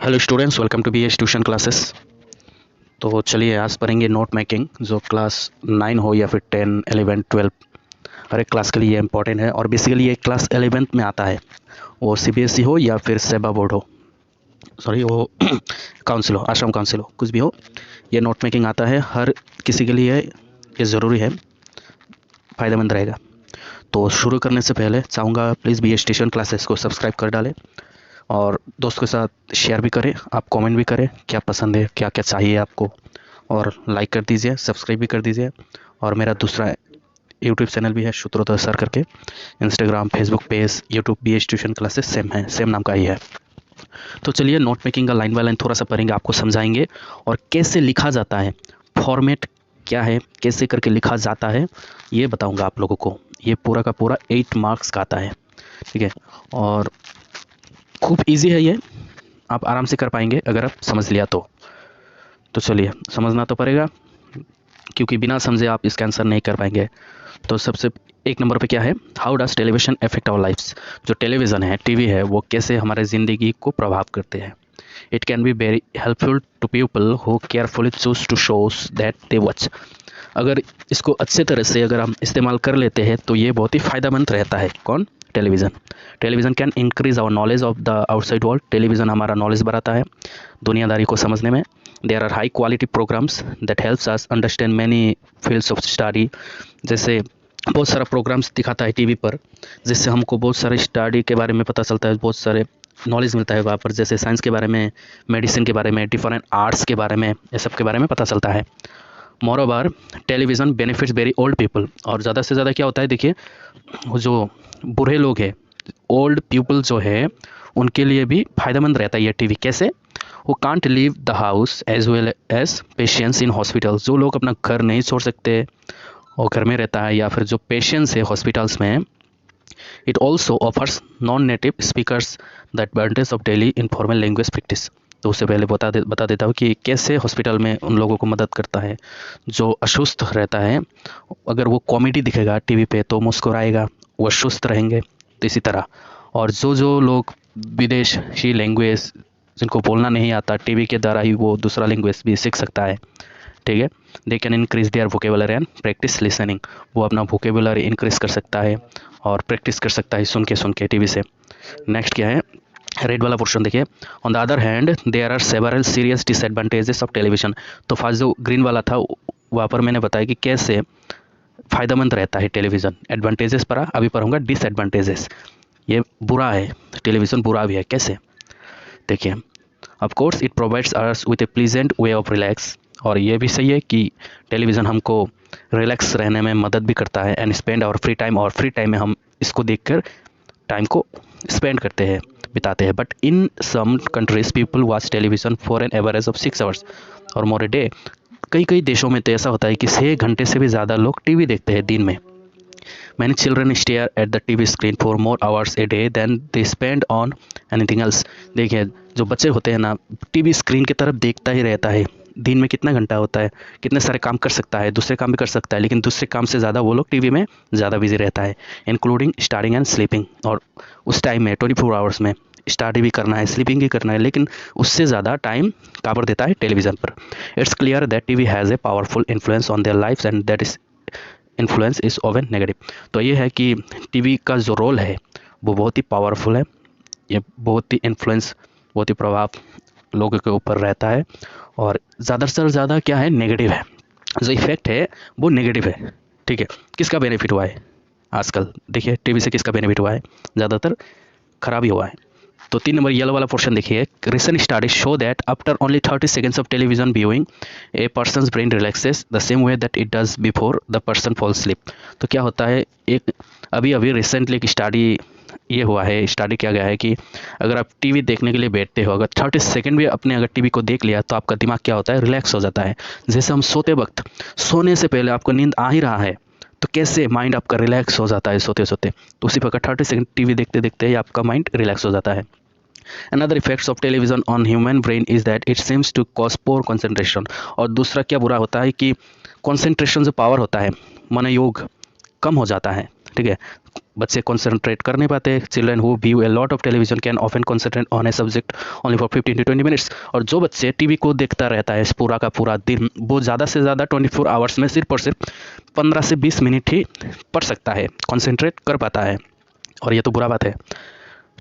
Hello students, welcome to B H tuition classes. तो चलिए आज पढ़ेंगे नोट मेकिंग, जो क्लास 9 हो या फिर 10, 11, 12 हर एक क्लास के लिए इंपॉर्टेंट है। और बेसिकली ये क्लास 11th में आता है, वो सीबीएसई हो या फिर सेबा बोर्ड हो, सॉरी वो काउंसिल हो, आश्रम काउंसिल हो, कुछ भी हो, ये नोट मेकिंग आता है। हर किसी के लिए ये ज़रूरी है, फ़ायदेमंद रहेगा। तो शुरू करने से पहले चाहूँगा please be H tuition classes को सब्सक्राइब कर डालें और दोस्तों के साथ शेयर भी करें। आप कमेंट भी करें, क्या पसंद है, क्या क्या चाहिए आपको, और लाइक कर दीजिए, सब्सक्राइब भी कर दीजिए। और मेरा दूसरा यूट्यूब चैनल भी है सूत्रोदय सर करके, Instagram, Facebook page, YouTube B H tuition classes same है, सेम नाम का ही है। तो चलिए नोट मेकिंग का लाइन बाय लाइन थोड़ा सा पढ़ेंगे, आपको समझाएंगे और कैसे लिखा जाता है, फॉर्मेट क्या है, कैसे करके लिखा जाता है, ये बताऊंगा आप लोगों को। ये पूरा का पूरा 8 मार्क्स का आता है, ठीक है। और खूब इजी है ये, आप आराम से कर पाएंगे अगर आप समझ लिया तो चलिए समझना तो पड़ेगा, क्योंकि बिना समझे आप इसका आंसर नहीं कर पाएंगे। तो सबसे एक नंबर पे क्या है, how does television affect our lifes. जो टेलीविज़न है, टीवी है, वो कैसे हमारे ज़िंदगी को प्रभाव करते हैं। It can be very helpful to people who carefully choose to shows that they watch. अगर इसको अच्छे तरह से अगर हम इस्तेमाल कर लेते हैं तो ये बहुत ही फ़ायदेमंद रहता है। कौन? Television. Television can increase our knowledge of the outside world. Television हमारा नॉलेज बढ़ाता है दुनियादारी को समझने में। There are high quality programs that helps us understand many fields of study. जैसे बहुत सारा प्रोग्राम्स दिखाता है टीवी पर, जिससे हमको बहुत सारे स्टडी के बारे में पता चलता है, बहुत सारे नॉलेज मिलता है वहाँ पर, जैसे साइंस के बारे में, मेडिसिन के बारे में, डिफरेंट आर्ट्स के बारे में, ये सब के बारे में पता चलता है। Moreover television benefits very old people. और ज़्यादा से ज़्यादा क्या होता है, देखिए जो बूढ़े लोग हैं, ओल्ड पीपल जो है, उनके लिए भी फ़ायदेमंद रहता है ये टीवी। कैसे? वो can't leave the house as well as patients in hospital. जो लोग अपना घर नहीं छोड़ सकते और घर में रहता है, या फिर जो पेशेंट्स है हॉस्पिटल्स में, it also offers non native speakers the advantage of daily informal language practice. तो उससे पहले बता देता हूँ कि कैसे हॉस्पिटल में उन लोगों को मदद करता है जो असुस्थ रहता है। अगर वो कॉमेडी दिखेगा टीवी पे तो मुस्कुराएगा, वो सुस्त रहेंगे। तो इसी तरह, और जो लोग विदेशी लैंग्वेज जिनको बोलना नहीं आता, टीवी के द्वारा ही वो दूसरा लैंग्वेज भी सीख सकता है, ठीक है। They can increase their vocabulary and practice listening. वो अपना वोकेबुलरी इंक्रीज कर सकता है और प्रैक्टिस कर सकता है सुन के टीवी से। नेक्स्ट क्या है, रेड वाला पोर्शन देखिए। On the other hand there are several serious disadvantages of television. तो फास्ट जो ग्रीन वाला था वहाँ पर मैंने बताया कि कैसे फ़ायदेमंद रहता है टेलीविज़न। एडवांटेजेस पढ़ा, अभी पढ़ूंगा डिसएडवांटेजेस। ये बुरा है, टेलीविज़न बुरा भी है। कैसे? देखिए, of course it provides us with A pleasant way of relax. और ये भी सही है कि टेलीविज़न हमको रिलैक्स रहने में मदद भी करता है। And spend our free time, और फ्री टाइम में हम इसको देखकर टाइम को स्पेंड करते हैं, बिताते हैं। But in some countries people watch television for an average of 6 hours और मोर ए डे। कई देशों में तो ऐसा होता है कि 6 घंटे से भी ज़्यादा लोग टीवी देखते हैं दिन में। Many children stare at the TV screen for more hours a day than they spend on anything else। देखिए, जो बच्चे होते हैं ना, टीवी स्क्रीन की तरफ देखता ही रहता है। दिन में कितना घंटा होता है, कितने सारे काम कर सकता है, दूसरे काम भी कर सकता है, लेकिन दूसरे काम से ज़्यादा वो लोग टीवी में ज़्यादा बिजी रहता है, इंक्लूडिंग स्टडिंग एंड स्लीपिंग। और उस टाइम में 24 आवर्स में स्टडी भी करना है, स्लीपिंग भी करना है, लेकिन उससे ज़्यादा टाइम काबर देता है टेलीविज़न पर। It's clear that TV has a powerful influence on their lifes and that is influence is often negative. तो ये है कि टीवी का जो रोल है वो बहुत ही पावरफुल है। ये बहुत ही इन्फ्लुएंस, बहुत ही प्रभाव लोगों के ऊपर रहता है, और ज़्यादा से ज़्यादा क्या है, नेगेटिव है। जो इफेक्ट है वो नेगेटिव है, ठीक है। किसका बेनिफिट हुआ है आजकल? देखिए टीवी से किसका बेनिफिट हुआ है? ज़्यादातर खराब ही हुआ है। तो 3 नंबर येलो वाला पोर्शन देखिए। Recent studies show that after only 30 seconds of television viewing A persons brain relaxes the same way that it does before the person fall sleep. तो क्या होता है, एक अभी रिसेंटली एक स्टडी ये हुआ है, स्टडी किया गया है कि अगर आप टीवी देखने के लिए बैठते हो, अगर 30 सेकेंड भी अपने अगर टीवी को देख लिया तो आपका दिमाग क्या होता है, रिलैक्स हो जाता है। जैसे हम सोते वक्त, सोने से पहले आपको नींद आ ही रहा है, तो कैसे माइंड आपका रिलैक्स हो जाता है सोते सोते, तो उसी प्रकार 30 सेकेंड टीवी देखते देखते ही आपका माइंड रिलैक्स हो जाता है। Another effects of television on human brain is that it seems to cause poor concentration। और दूसरा क्या बुरा होता है कि concentration जो पावर होता है, मनोयोग कम हो जाता है। ठीक है, बच्चे कंसंट्रेट कर नहीं पाते। Children who view a lot of television can often concentrate on a subject only for 15 to 20 minutes. और जो बच्चे टीवी को देखता रहता है पूरा का पूरा दिन, वो ज़्यादा से ज़्यादा 24 आवर्स में सिर्फ और सिर्फ 15 से 20 मिनट ही पढ़ सकता है, कंसंट्रेट कर पाता है। और ये तो बुरा बात है,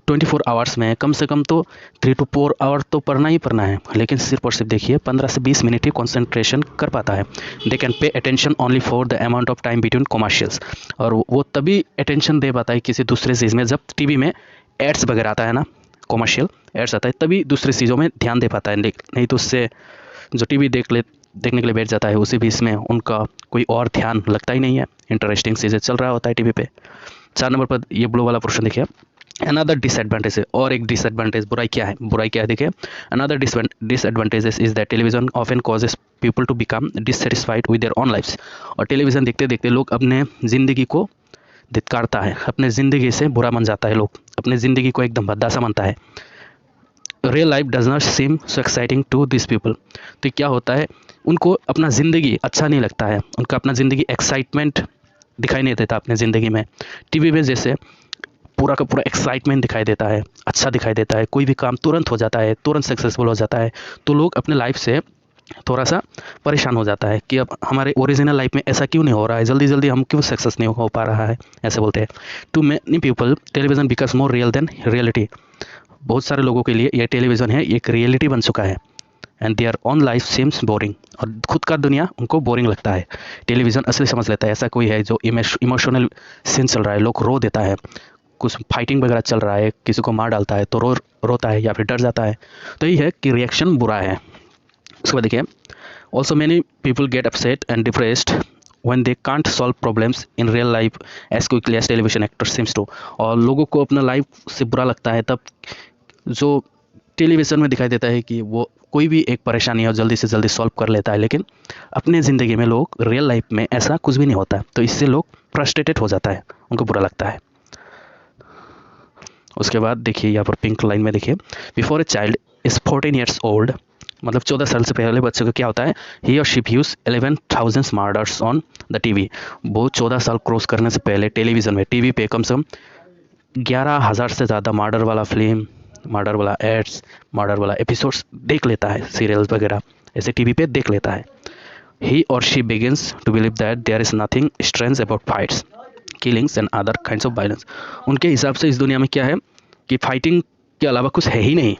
24 आवर्स में कम से कम तो 3 to 4 आवर तो पढ़ना ही पढ़ना है, लेकिन सिर्फ और सिर्फ देखिए 15 से 20 मिनट ही कंसंट्रेशन कर पाता है। They can pay attention only for the amount of time between commercials. और वो तभी अटेंशन दे पाता है किसी दूसरे चीज़ में, जब टीवी में एड्स वगैरह आता है ना, कॉमर्शियल एड्स आता है, तभी दूसरी चीज़ों में ध्यान दे पाता है। नहीं तो उससे जो टीवी देखने के लिए बैठ जाता है, उसी बीच में उनका कोई और ध्यान लगता ही नहीं है, इंटरेस्टिंग चीज़ें चल रहा होता है टीवी पे। 4 नंबर पर ये ब्लू वाला पोर्शन देखिए, अनदर डिसएडवांटेज है। और एक डिसएडवांटेज, बुराई क्या है, देखिए, another disadvantages is that television often causes people to become dissatisfied with their own lifes. और टेलीविज़न देखते देखते लोग अपने ज़िंदगी को धिक्कारता है, अपने ज़िंदगी से बुरा मन जाता है, लोग अपने ज़िंदगी को एकदम भद्दा सा मानता है। Real life does not seem so exciting to this people. तो क्या होता है, उनको अपना ज़िंदगी अच्छा नहीं लगता है, उनका अपना ज़िंदगी एक्साइटमेंट दिखाई नहीं देता अपने ज़िंदगी में। टीवी में जैसे पूरा का पूरा एक्साइटमेंट दिखाई देता है, अच्छा दिखाई देता है, कोई भी काम तुरंत हो जाता है, तुरंत सक्सेसफुल हो जाता है, तो लोग अपने लाइफ से थोड़ा सा परेशान हो जाता है कि अब हमारे ओरिजिनल लाइफ में ऐसा क्यों नहीं हो रहा है, जल्दी जल्दी हम क्यों सक्सेस नहीं हो पा रहा है, ऐसे बोलते हैं। Too many people television becomes more real than reality. बहुत सारे लोगों के लिए ये टेलीविज़न है एक रियलिटी बन चुका है। And their own life seems boring. और खुद का दुनिया उनको बोरिंग लगता है, टेलीविज़न असली समझ लेता है। ऐसा कोई है जो इमोशनल सीन चल रहा है, लोग रो देता है, कुछ फाइटिंग वगैरह चल रहा है, किसी को मार डालता है तो रोता है या फिर डर जाता है, तो यही है कि रिएक्शन बुरा है। उसके बाद देखिए, also many people get upset and depressed when they can't solve problems in real life as quickly as television actor seems to। और लोगों को अपना लाइफ से बुरा लगता है तब जो टेलीविज़न में दिखाई देता है कि वो कोई भी एक परेशानी हो जल्दी से जल्दी सॉल्व कर लेता है, लेकिन अपने ज़िंदगी में लोग रियल लाइफ में ऐसा कुछ भी नहीं होता है, तो इससे लोग फ्रस्ट्रेटेड हो जाता है, उनको बुरा लगता है। उसके बाद देखिए यहाँ पर पिंक लाइन में देखिए, before a child is 14 years old, मतलब 14 साल से पहले बच्चे को क्या होता है, ही और she views 11,000 murders on the TV. वो 14 साल क्रॉस करने से पहले टेलीविज़न में, टीवी पे कम से कम 11,000 से ज़्यादा मर्डर वाला फिल्म, मर्डर वाला एड्स, मर्डर वाला एपिसोड्स देख लेता है, सीरियल्स वगैरह ऐसे टीवी पे देख लेता है। ही और she begins to believe that there is nothing strange about fights, killings and other kinds of violence. उनके हिसाब से इस दुनिया में क्या है कि फाइटिंग के अलावा कुछ है ही नहीं।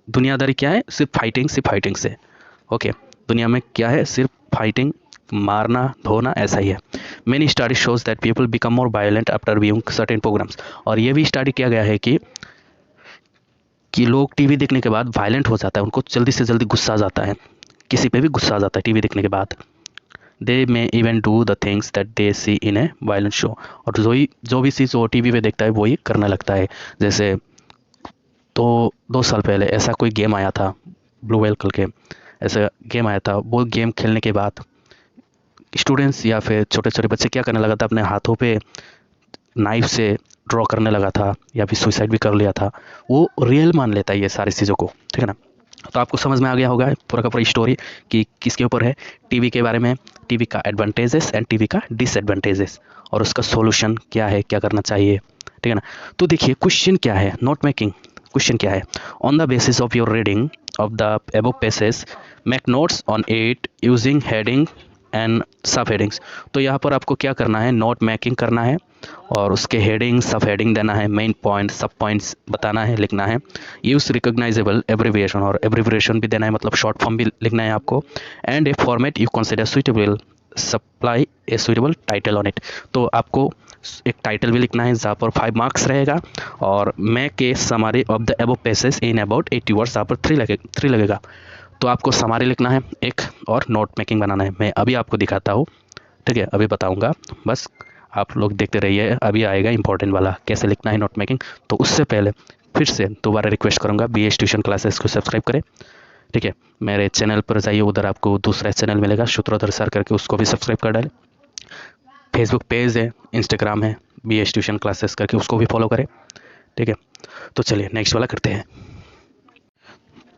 दुनियादारी क्या है, सिर्फ फाइटिंग से। ओके, दुनिया में क्या है, सिर्फ फाइटिंग, मारना धोना, ऐसा ही है। Many study shows that people become more violent after viewing certain programmes. और ये भी स्टडी किया गया है कि लोग टीवी देखने के बाद वायलेंट हो जाता है, उनको जल्दी से जल्दी गुस्सा आ जाता है, किसी पे भी गुस्सा आ जाता है टीवी देखने के बाद। They may even do the things that they see in a violent show. और जो भी चीज़ वो टीवी पे देखता है वही करने लगता है। जैसे तो 2 साल पहले ऐसा कोई गेम आया था, ब्लू व्हेल करके ऐसा गेम आया था, वो गेम खेलने के बाद स्टूडेंट्स या फिर छोटे छोटे बच्चे क्या करने लगा था, अपने हाथों पे नाइफ से ड्रॉ करने लगा था या फिर सुसाइड भी कर लिया था। वो रियल मान लेता है ये सारी चीज़ों को, ठीक है ना। तो आपको समझ में आ गया होगा पूरा का पूरा स्टोरी कि किसके ऊपर है, टीवी के बारे में, टीवी का एडवांटेजेस एंड टीवी का डिसएडवांटेजेस और उसका सॉल्यूशन क्या है, क्या करना चाहिए, ठीक है ना। तो देखिए क्वेश्चन क्या है, नोट मेकिंग क्वेश्चन क्या है, on the basis of your reading of the above passage make notes on it using heading and सब हेडिंग्स। तो यहाँ पर आपको क्या करना है, नोट मेकिंग करना है और उसके हेडिंग सब हेडिंग देना है, मेन पॉइंट सब पॉइंट्स बताना है, लिखना है। यूज़ रिकॉग्नाइजेबल एब्रिविएशन, और एब्रिविएशन भी देना है, मतलब शॉर्ट फॉर्म भी लिखना है आपको। And A format you consider suitable, supply A suitable title on it. तो आपको एक टाइटल भी लिखना है जहाँ पर 5 मार्क्स रहेगा, और make a summary of the above passage in about 80 words, जहाँ पर 3 लगेगा। तो आपको समरी लिखना है एक, और नोट मेकिंग बनाना है। मैं अभी आपको दिखाता हूँ, ठीक है, अभी बताऊँगा, बस आप लोग देखते रहिए, अभी आएगा इंपॉर्टेंट वाला कैसे लिखना है नोट मेकिंग। तो उससे पहले फिर से दोबारा रिक्वेस्ट करूँगा, BS ट्यूशन क्लासेस को सब्सक्राइब करें, ठीक है। मेरे चैनल पर जाइए, उधर आपको दूसरा चैनल मिलेगा सूत्रधर सर करके, उसको भी सब्सक्राइब कर डालें। फेसबुक पेज है, इंस्टाग्राम है, BS ट्यूशन क्लासेस करके, उसको भी फॉलो करें, ठीक है। तो चलिए नेक्स्ट वाला करते हैं।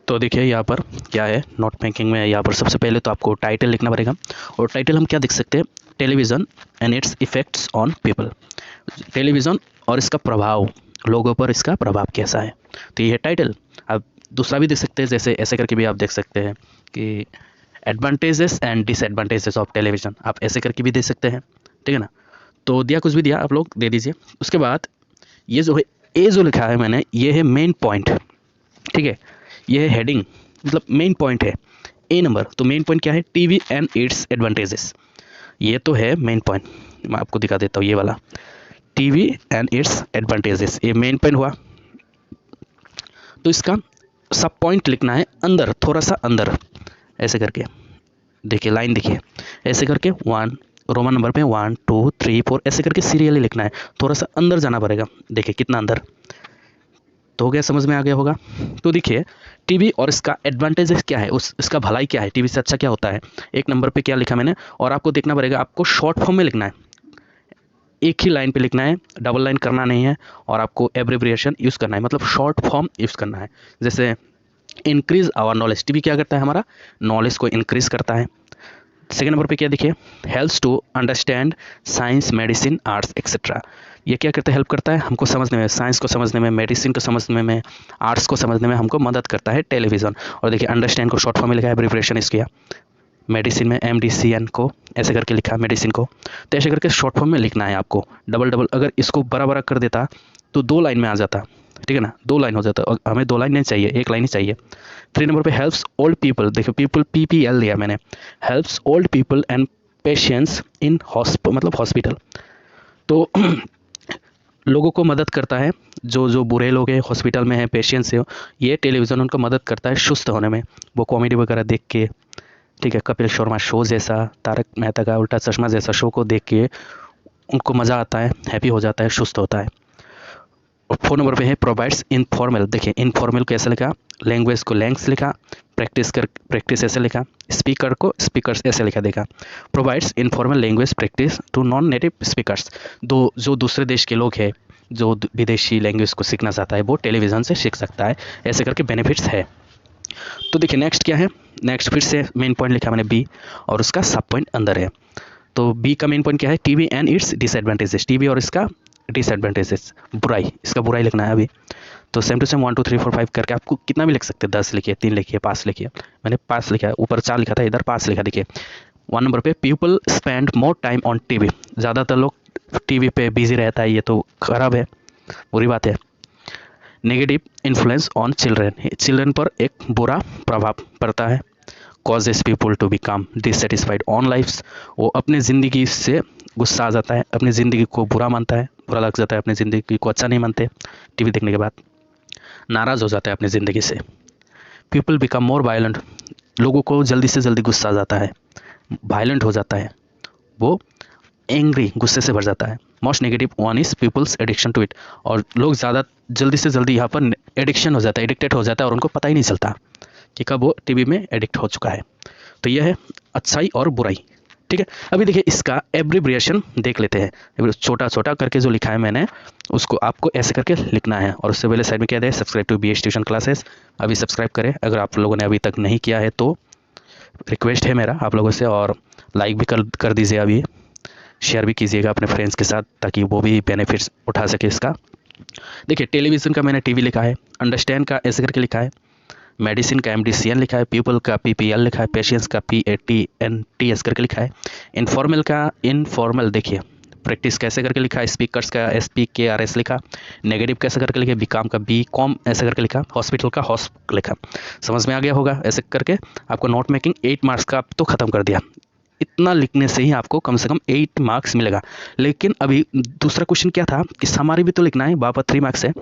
तो देखिए यहाँ पर क्या है, नोट मेकिंग में यहाँ पर सबसे पहले तो आपको टाइटल लिखना पड़ेगा। और टाइटल हम क्या देख सकते हैं, television and it's effects on people. Television और इसका प्रभाव, लोगों पर इसका प्रभाव कैसा है। तो ये है टाइटल। आप दूसरा भी देख सकते हैं, जैसे ऐसे करके भी आप देख सकते हैं कि advantages and disadvantages of television, आप ऐसे करके भी दे सकते हैं, ठीक है ना। तो दिया कुछ भी दिया, आप लोग दे दीजिए। उसके बाद ये जो है, ए जो लिखा है मैंने, ये है मेन पॉइंट, ठीक है। ये है हेडिंग, मतलब मेन पॉइंट है ए नंबर। तो मेन पॉइंट क्या है, टीवी एंड इट्स एडवांटेजेस। ये तो है मेन पॉइंट, मैं आपको दिखा देता हूँ, ये वाला टीवी एंड इट्स एडवांटेजेस, ये मेन पॉइंट हुआ। तो इसका सब पॉइंट लिखना है अंदर, थोड़ा सा अंदर, ऐसे करके देखिए, लाइन देखिए, ऐसे करके 1 रोमन नंबर पे 1 2 3 4 ऐसे करके सीरियली लिखना है, थोड़ा सा अंदर जाना पड़ेगा। देखिए कितना अंदर, तो हो गया, समझ में आ गया होगा। तो देखिए टीवी और इसका एडवांटेजेस क्या है, इसका भलाई क्या है, टीवी से अच्छा क्या होता है। एक नंबर पे क्या लिखा मैंने, और आपको देखना पड़ेगा, आपको शॉर्ट फॉर्म में लिखना है, एक ही लाइन पे लिखना है, डबल लाइन करना नहीं है, और आपको एब्रिविएशन यूज़ करना है, मतलब शॉर्ट फॉर्म यूज़ करना है। जैसे इंक्रीज आवर नॉलेज, टीवी क्या करता है, हमारा नॉलेज को इंक्रीज करता है। सेकेंड नंबर पे क्या देखिए, helps to understand science, medicine, arts et cetera. ये क्या करता है, हेल्प करता है हमको समझने में, साइंस को समझने में, मेडिसिन को समझने में, आर्ट्स को समझने में हमको मदद करता है टेलीविज़न। और देखिए अंडरस्टैंड को शॉर्ट फॉर्म में लिखा है, एब्रिविएशन इसका, मेडिसिन में MDCN को ऐसे करके लिखा, मेडिसिन को। तो ऐसे करके शॉर्ट फॉर्म में लिखना है आपको, डबल डबल, अगर इसको बड़ा बड़ा कर देता तो 2 लाइन में आ जाता, ठीक है ना, 2 लाइन हो जाता, और हमें 2 लाइन नहीं चाहिए, 1 लाइन ही चाहिए। 3 नंबर पे हेल्प्स ओल्ड पीपल, देखिए पीपल PPL लिया मैंने, helps old people and patients इन मतलब हॉस्पिटल। तो लोगों को मदद करता है, जो बुरे लोग हैं, हॉस्पिटल में हैं, पेशेंट्स हैं, ये टेलीविज़न उनको मदद करता है सुस्त होने में। वो कॉमेडी वगैरह देख के, ठीक है, कपिल शर्मा शो जैसा, तारक मेहता का उल्टा चश्मा जैसा शो को देख के उनको मज़ा आता है, हैप्पी हो जाता है, सुस्त होता है। और 4 नंबर पे है प्रोवाइड्स इनफॉर्मल, देखिए इनफॉर्मल को ऐसे लिखा, लैंग्वेज को लैंग्स लिखा, प्रैक्टिस ऐसे लिखा, स्पीकर को स्पीकर्स ऐसे लिखा, देखा। Provides informal language practice to non native speakers, जो दूसरे देश के लोग हैं, जो विदेशी लैंग्वेज को सीखना चाहता है, वो टेलीविज़न से सीख सकता है, ऐसे करके बेनिफिट्स है। तो देखिए नेक्स्ट क्या है, नेक्स्ट फिर से मेन पॉइंट लिखा मैंने बी, और उसका सब पॉइंट अंदर है। तो बी का मेन पॉइंट क्या है, TV and it's disadvantages, TV और इसका डिसएडवांटेजेस, बुराई, इसका बुराई लिखना है अभी। तो सेम टू सेम 1 2 3 4 5 करके आपको कितना भी लिख सकते हैं, 10 लिखिए, 3 लिखिए, 5 लिखिए। मैंने 5 लिखा है, ऊपर 4 लिखा था, इधर 5 लिखा, देखिए। 1 नंबर पे people spend more time on TV, ज़्यादातर लोग टीवी पे बिजी रहता है, ये तो खराब है, बुरी बात है। नेगेटिव इन्फ्लुएंस ऑन चिल्ड्रन पर एक बुरा प्रभाव पड़ता है। Causes people to become dissatisfied on lifes, वो अपने ज़िंदगी से गुस्सा आ जाता है, अपनी ज़िंदगी को बुरा मानता है, बुरा लग जाता है, अपनी ज़िंदगी को अच्छा नहीं मानते, टीवी देखने के बाद नाराज़ हो जाता है अपनी ज़िंदगी से। पीपल बिकम मोर वायलेंट, लोगों को जल्दी से जल्दी गुस्सा आ जाता है, वायलेंट हो जाता है, वो एंग्री, गुस्से से भर जाता है। Most negative one is people's addiction to it, और लोग ज़्यादा जल्दी से जल्दी यहाँ पर एडिक्शन हो जाता है, एडिक्टेड हो जाता है, और उनको पता ही नहीं चलता कि कब वो टीवी में एडिक्ट हो चुका है। तो यह है अच्छाई और बुराई, ठीक है। अभी देखिए इसका एब्रिविएशन देख लेते हैं, छोटा छोटा करके जो लिखा है मैंने, उसको आपको ऐसे करके लिखना है। और उससे पहले साइड में क्या है, subscribe to BH tuition classes, अभी सब्सक्राइब करें अगर आप लोगों ने अभी तक नहीं किया है, तो रिक्वेस्ट है मेरा आप लोगों से, और लाइक भी कर दीजिए, अभी शेयर भी कीजिएगा अपने फ्रेंड्स के साथ, ताकि वो भी बेनिफिट्स उठा सके इसका। देखिए टेलीविज़न का मैंने टीवी लिखा है, अंडरस्टैंड का ऐसे करके लिखा है, मेडिसिन का MDCN लिखा है, पीपल का PPL लिखा है, पेशेंस का PATNTS करके लिखा है, इनफॉर्मल का इनफॉर्मल देखिए, प्रैक्टिस कैसे करके लिखा है, स्पीकर्स का SPKRS लिखा, नेगेटिव कैसे करके लिखे, बीकॉम का BCOM ऐसे करके लिखा, हॉस्पिटल का हॉस्प लिखा। समझ में आ गया होगा, ऐसे करके आपको नोट मेकिंग 8 मार्क्स का तो ख़त्म कर दिया। इतना लिखने से ही आपको कम से कम 8 मार्क्स मिलेगा। लेकिन अभी दूसरा क्वेश्चन क्या था कि समरी भी तो लिखना है, वहाँ पर 3 मार्क्स है,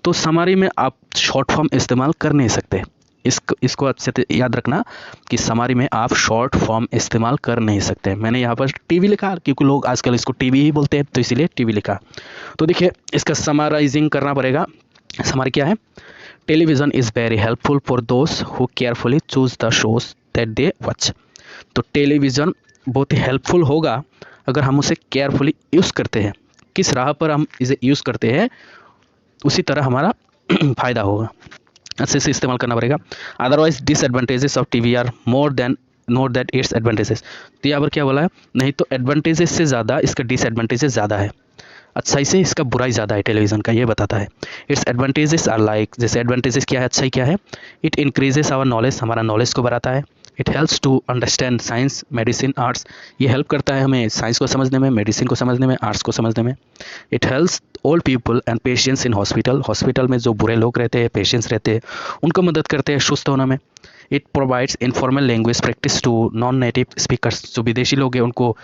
तो समरी में आप शॉर्ट फॉर्म इस्तेमाल कर नहीं सकते। इसको अच्छे से याद रखना कि समरी में आप शॉर्ट फॉर्म इस्तेमाल कर नहीं सकते। मैंने यहाँ पर टीवी लिखा क्योंकि लोग आजकल इसको टीवी ही बोलते हैं, तो इसीलिए टीवी लिखा। तो देखिए इसका समराइजिंग करना पड़ेगा। समरी क्या है, television is very helpful for those who carefully choose the shows that they watch. तो टेलीविज़न बहुत ही हेल्पफुल होगा अगर हम उसे केयरफुली यूज़ करते हैं। किस राह पर हम इसे यूज़ करते हैं उसी तरह हमारा फ़ायदा होगा, अच्छे से इस्तेमाल करना पड़ेगा। Otherwise disadvantages of TV are more than note that its advantages. तो यहाँ पर क्या बोला है, नहीं तो एडवांटेजेस से ज़्यादा इसका डिसएडवांटेजेस ज़्यादा है। अच्छाई से इसका बुराई ज़्यादा है टेलीविज़न का, ये बताता है। इट्स एडवांटेजेस आर लाइक, जैसे एडवांटेजेस क्या है, अच्छाई क्या है, इट इंक्रीजेस आवर नॉलेज, हमारा नॉलेज को बढ़ाता है। It helps to understand science, medicine, arts, ये हेल्प करता है हमें साइंस को समझने में, मेडिसिन को समझने में, आर्ट्स को समझने में। It helps old people and patients in hospital, hospital में जो बुरे लोग रहते हैं, पेशेंट्स रहते हैं, उनको मदद करते हैं सुस्त होने में। It provides informal language practice to non native speakers, जो विदेशी लोग हैं उनको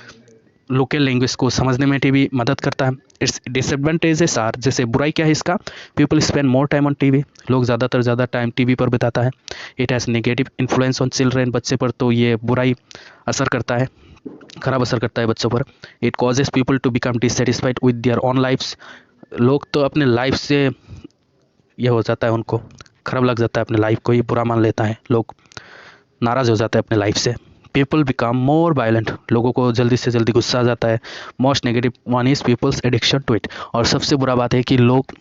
लोकल लैंग्वेज को समझने में भी मदद करता है। इट्स डिसएडवांटेजेस आर, जैसे बुराई क्या है इसका, people spend more time on TV, लोग ज़्यादा टाइम टीवी पर बिताता है। It has negative influence on children, बच्चे पर तो ये बुराई असर करता है, खराब असर करता है बच्चों पर। It causes people to become dissatisfied with their own lifes, लोग तो अपने लाइफ से ये हो जाता है, उनको खराब लग जाता है, अपने लाइफ को ही बुरा मान लेता है, लोग नाराज़ हो जाते हैं अपने लाइफ से। पीपल बिकम मोर वायलेंट, लोगों को जल्दी से जल्दी गुस्सा आ जाता है। Most negative one is people's addiction to it, और सबसे बुरा बात है कि लोग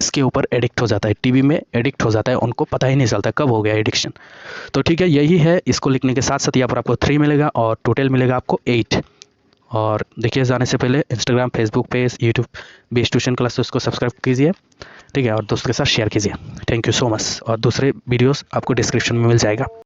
इसके ऊपर एडिक्ट हो जाता है, टीवी में एडिक्ट हो जाता है, उनको पता ही नहीं चलता कब हो गया एडिक्शन। तो ठीक है, यही है, इसको लिखने के साथ साथ यहाँ पर आपको 3 मिलेगा और टोटल मिलेगा आपको 8। और देखिए, जाने से पहले Instagram, Facebook page, YouTube best tuition class, उसको सब्सक्राइब कीजिए, ठीक है, और दोस्तों के साथ शेयर कीजिए। थैंक यू सो मच, और दूसरे वीडियोस आपको डिस्क्रिप्शन में मिल जाएगा।